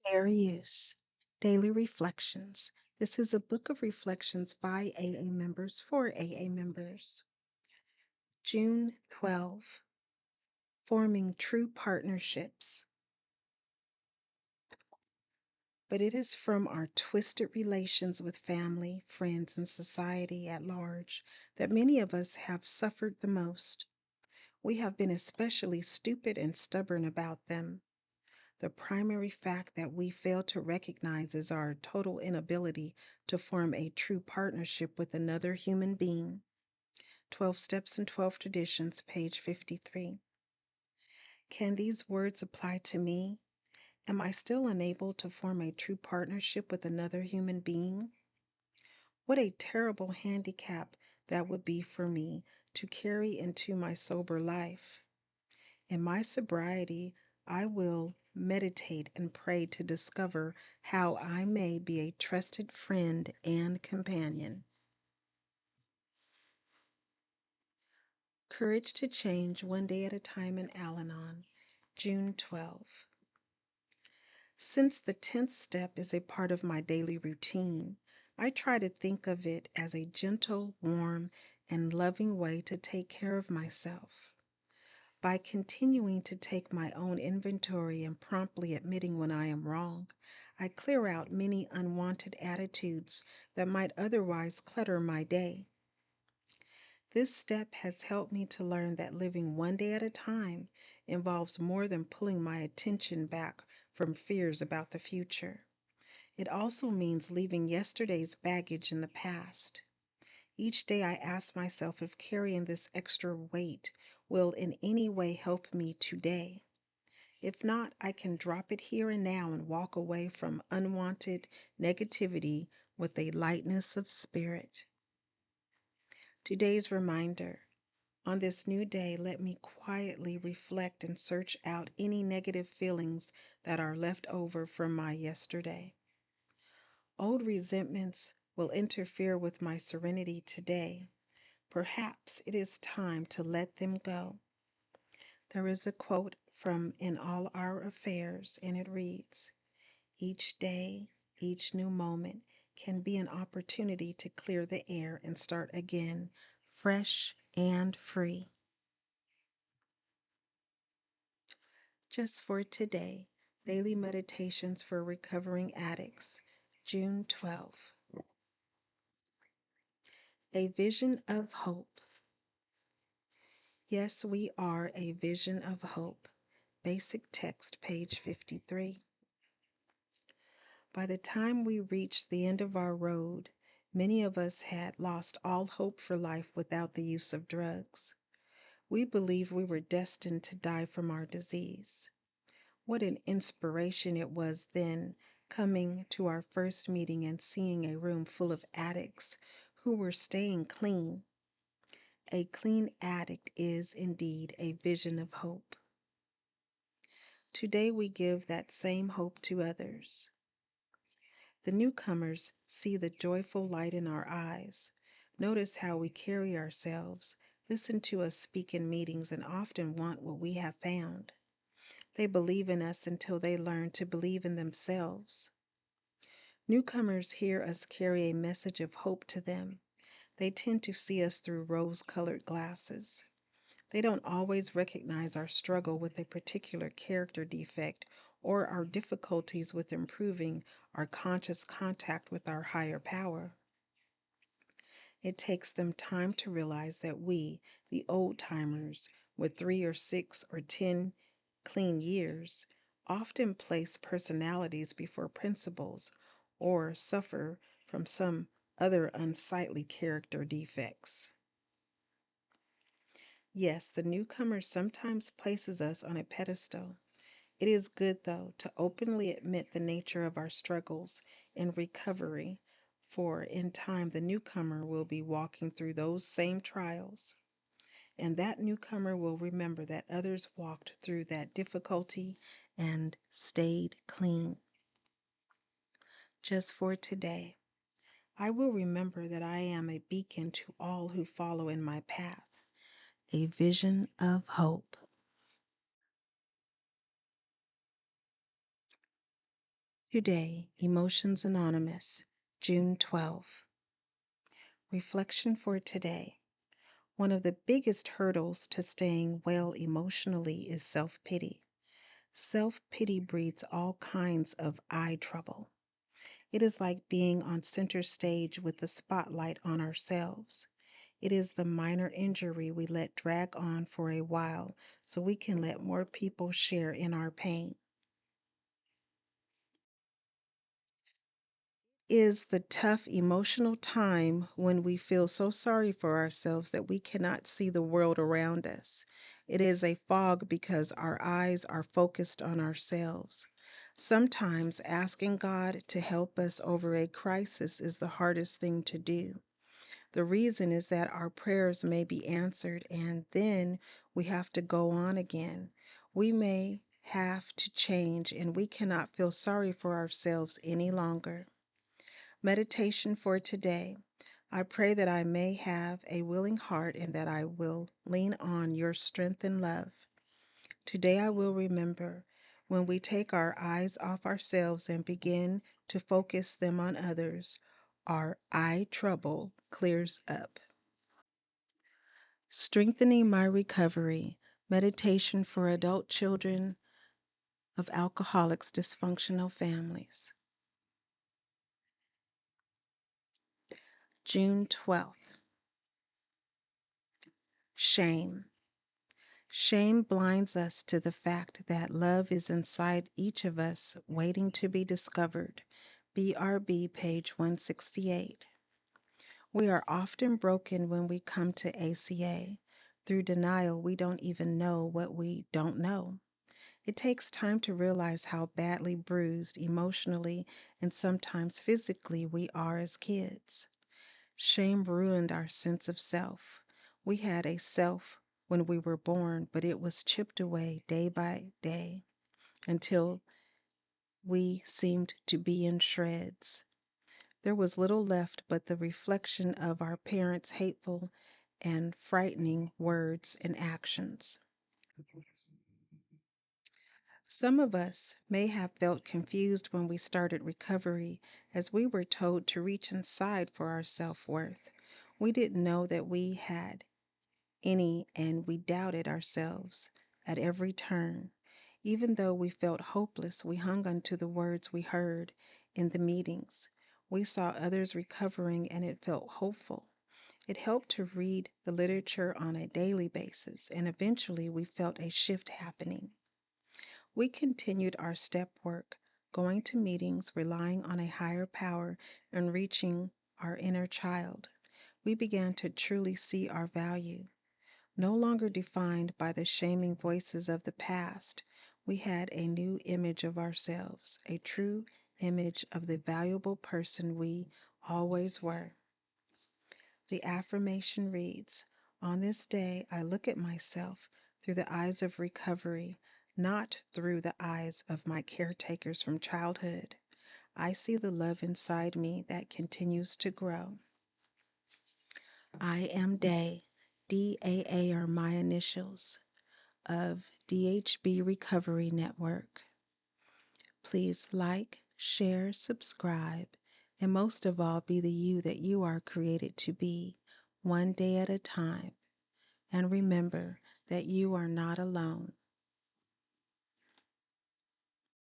Fair use. Daily Reflections. This is a book of reflections by AA members for AA members. June 12. Forming True Partnerships. But it is from our twisted relations with family, friends, and society at large that many of us have suffered the most. We have been especially stupid and stubborn about them. The primary fact that we fail to recognize is our total inability to form a true partnership with another human being. 12 Steps and 12 Traditions, page 53. Can these words apply to me? Am I still unable to form a true partnership with another human being? What a terrible handicap that would be for me to carry into my sober life. In my sobriety, I will meditate and pray to discover how I may be a trusted friend and companion. Courage to Change One Day at a Time in Al-Anon, June 12. Since the 10th step is a part of my daily routine, I try to think of it as a gentle, warm, and loving way to take care of myself. By continuing to take my own inventory and promptly admitting when I am wrong, I clear out many unwanted attitudes that might otherwise clutter my day. This step has helped me to learn that living one day at a time involves more than pulling my attention back from fears about the future. It also means leaving yesterday's baggage in the past. Each day I ask myself if carrying this extra weight will in any way help me today. If not, I can drop it here and now and walk away from unwanted negativity with a lightness of spirit. Today's reminder. On this new day, let me quietly reflect and search out any negative feelings that are left over from my yesterday. Old resentments will interfere with my serenity today. Perhaps it is time to let them go. There is a quote from In All Our Affairs, and it reads, "Each day, each new moment can be an opportunity to clear the air and start again, fresh and free." Just for today, Daily Meditations for Recovering Addicts, June 12. A Vision of Hope. Yes, we are a vision of hope. Basic text, page 53. By the time we reached the end of our road, many of us had lost all hope for life without the use of drugs. We believed we were destined to die from our disease. What an inspiration it was then, coming to our first meeting and seeing a room full of addicts who were staying clean. A clean addict is indeed a vision of hope. Today we give that same hope to others. The newcomers see the joyful light in our eyes. Notice how we carry ourselves, listen to us speak in meetings, and often want what we have found. They believe in us until they learn to believe in themselves. Newcomers hear us carry a message of hope to them. They tend to see us through rose-colored glasses. They don't always recognize our struggle with a particular character defect or our difficulties with improving our conscious contact with our higher power. It takes them time to realize that we, the old-timers, with 3 or 6 or 10 clean years, often place personalities before principles or suffer from some other unsightly character defects. Yes, the newcomer sometimes places us on a pedestal. It is good, though, to openly admit the nature of our struggles in recovery, for in time the newcomer will be walking through those same trials. And that newcomer will remember that others walked through that difficulty and stayed clean. Just for today, I will remember that I am a beacon to all who follow in my path, a vision of hope. Today, Emotions Anonymous, June 12. Reflection for today. One of the biggest hurdles to staying well emotionally is self-pity. Self-pity breeds all kinds of eye trouble. It is like being on center stage with the spotlight on ourselves. It is the minor injury we let drag on for a while so we can let more people share in our pain. Is the tough emotional time when we feel so sorry for ourselves that we cannot see the world around us. It is a fog because our eyes are focused on ourselves. Sometimes asking God to help us over a crisis is the hardest thing to do. The reason is that our prayers may be answered and then we have to go on again. We may have to change and we cannot feel sorry for ourselves any longer. Meditation for today. I pray that I may have a willing heart and that I will lean on your strength and love. Today I will remember when we take our eyes off ourselves and begin to focus them on others, our eye trouble clears up. Strengthening my recovery. Meditation for adult children of alcoholics' dysfunctional families. June 12th. Shame. Shame blinds us to the fact that love is inside each of us waiting to be discovered. BRB, page 168. We are often broken when we come to ACA. Through denial, we don't even know what we don't know. It takes time to realize how badly bruised emotionally and sometimes physically we are as kids. Shame ruined our sense of self. We had a self when we were born, but it was chipped away day by day until we seemed to be in shreds. There was little left but the reflection of our parents' hateful and frightening words and actions. Some of us may have felt confused when we started recovery, as we were told to reach inside for our self-worth. We didn't know that we had any, and we doubted ourselves at every turn. Even though we felt hopeless, we hung on to the words we heard in the meetings. We saw others recovering, and it felt hopeful. It helped to read the literature on a daily basis, and eventually we felt a shift happening. We continued our step work, going to meetings, relying on a higher power, and reaching our inner child. We began to truly see our value. No longer defined by the shaming voices of the past, we had a new image of ourselves, a true image of the valuable person we always were. The affirmation reads, "On this day, I look at myself through the eyes of recovery, not through the eyes of my caretakers from childhood. I see the love inside me that continues to grow. I am Day. DAA are my initials of DHB Recovery Network. Please like, share, subscribe, and most of all, be the you that you are created to be, one day at a time. And remember that you are not alone.